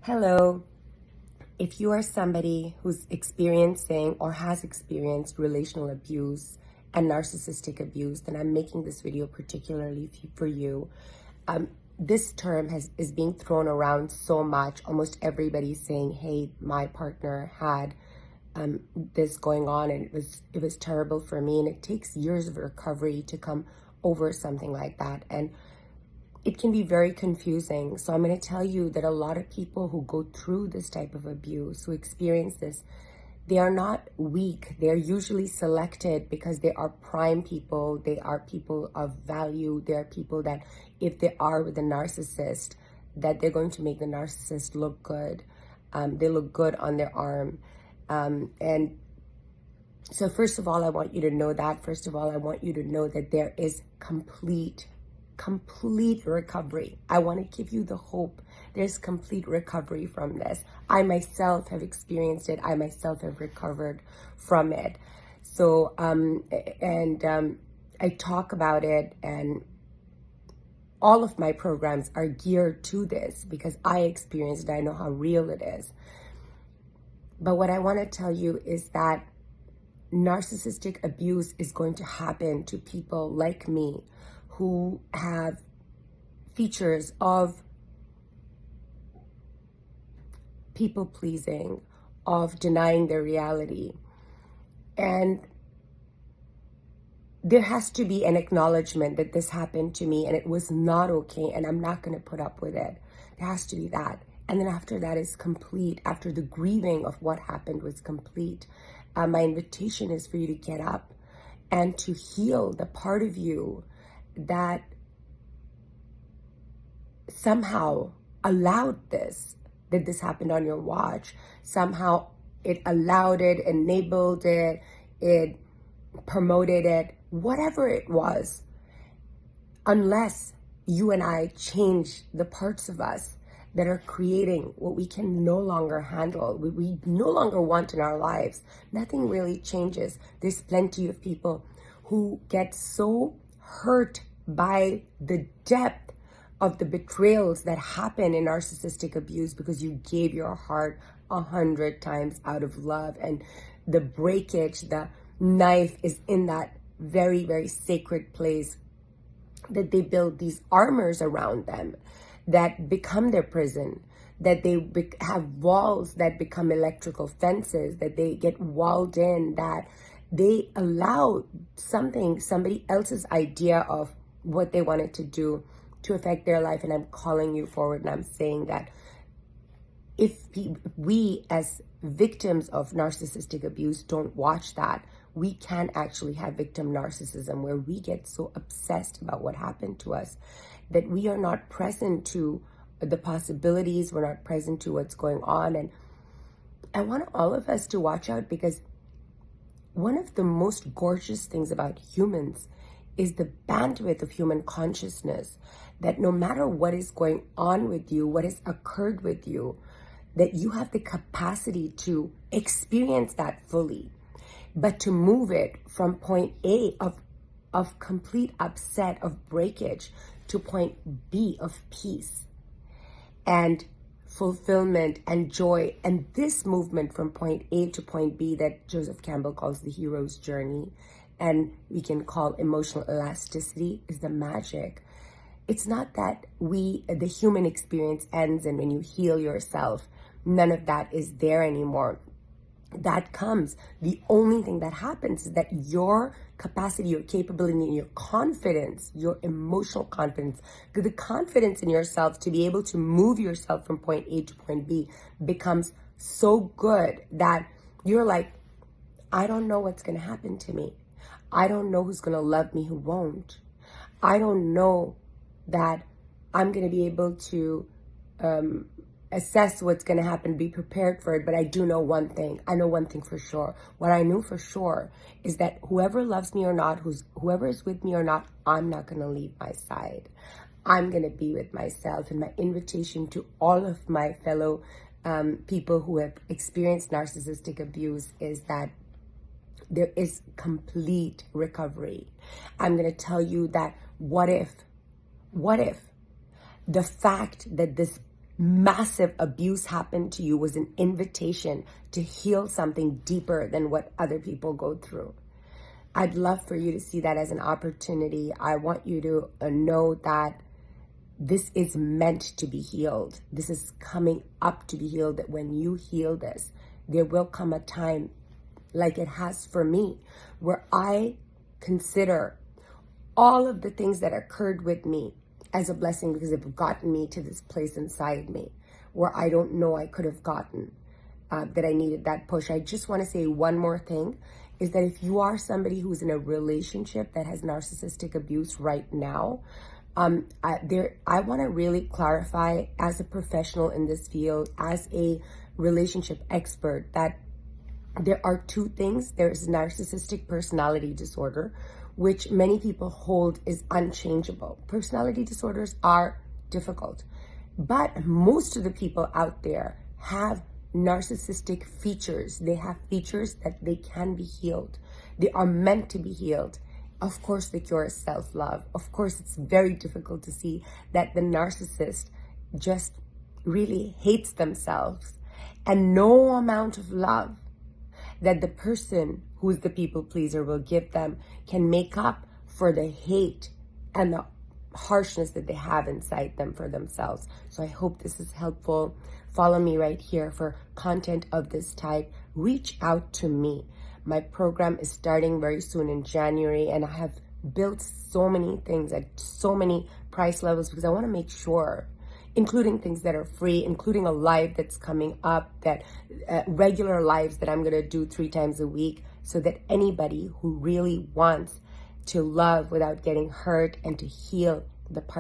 Hello. If you are somebody who's experiencing or has experienced relational abuse and narcissistic abuse, then I'm making this video particularly for you. This term is being thrown around so much. Almost everybody's saying, hey, my partner had this going on and it was terrible for me. And it takes years of recovery to come over something like that. And it can be very confusing. So I'm going to tell you that a lot of people who go through this type of abuse, who experience this, they are not weak. They're usually selected because they are prime people. They are people of value. They are people that if they are with a narcissist, that they're going to make the narcissist look good. They look good on their arm. And so first of all, I want you to know that. First of all, I want you to know that there is complete recovery. I want to give you the hope. There's complete recovery from this. I myself have experienced it. I myself have recovered from it. So, I talk about it, and all of my programs are geared to this because I experienced it. I know how real it is. But what I want to tell you is that narcissistic abuse is going to happen to people like me who have features of people pleasing, of denying their reality. And there has to be an acknowledgement that this happened to me and it was not okay and I'm not going to put up with it. There has to be that. And then after that is complete, after the grieving of what happened was complete, my invitation is for you to get up and to heal the part of you that somehow allowed this, that this happened on your watch. Somehow it allowed it, enabled it, it promoted it, whatever it was. Unless you and I change the parts of us that are creating what we can no longer handle, we no longer want in our lives, nothing really changes. There's plenty of people who get so hurt by the depth of the betrayals that happen in narcissistic abuse because you gave your heart 100 times out of love, and the breakage, the knife is in that very, very sacred place, that they build these armors around them that become their prison, that they have walls that become electrical fences, that they get walled in, that they allow somebody else's idea of what they wanted to do to affect their life. And I'm calling you forward and I'm saying that if we as victims of narcissistic abuse don't watch that, we can actually have victim narcissism where we get so obsessed about what happened to us that we are not present to the possibilities, we're not present to what's going on. And I want all of us to watch out, because one of the most gorgeous things about humans is the bandwidth of human consciousness, that no matter what is going on with you, what has occurred with you, that you have the capacity to experience that fully, but to move it from point A of complete upset, of breakage, to point B of peace and fulfillment and joy. And this movement from point A to point B, that Joseph Campbell calls the hero's journey, and we can call emotional elasticity, is the magic. It's not that the human experience ends and when you heal yourself, none of that is there anymore. That comes. The only thing that happens is that your capacity, your capability, and your confidence, your emotional confidence, the confidence in yourself to be able to move yourself from point A to point B becomes so good that you're like, I don't know what's going to happen to me. I don't know who's going to love me, who won't. I don't know that I'm going to be able to assess what's going to happen, be prepared for it. But I do know one thing. I know one thing for sure. What I knew for sure is that whoever loves me or not, whoever is with me or not, I'm not going to leave my side. I'm going to be with myself. And my invitation to all of my fellow people who have experienced narcissistic abuse is that there is complete recovery. I'm going to tell you that what if the fact that this massive abuse happened to you was an invitation to heal something deeper than what other people go through. I'd love for you to see that as an opportunity. I want you to know that this is meant to be healed. This is coming up to be healed. That when you heal this, there will come a time, like it has for me, where I consider all of the things that occurred with me as a blessing, because they've gotten me to this place inside me where I don't know I could have gotten, that I needed that push. I just want to say one more thing, is that if you are somebody who's in a relationship that has narcissistic abuse right now, I want to really clarify, as a professional in this field, as a relationship expert, that there are two things. There's narcissistic personality disorder, which many people hold is unchangeable. Personality disorders are difficult, but most of the people out there have narcissistic features. They have features that they can be healed. They are meant to be healed. Of course, the cure is self-love. Of course, it's very difficult to see that the narcissist just really hates themselves, and no amount of love that the person who is the people pleaser will give them can make up for the hate and the harshness that they have inside them for themselves. So I hope this is helpful. Follow me right here for content of this type. Reach out to me. My program is starting very soon in January, and I have built so many things at so many price levels because I want to make sure, including things that are free, including a live that's coming up, that regular lives that I'm going to do 3 times a week, so that anybody who really wants to love without getting hurt and to heal the part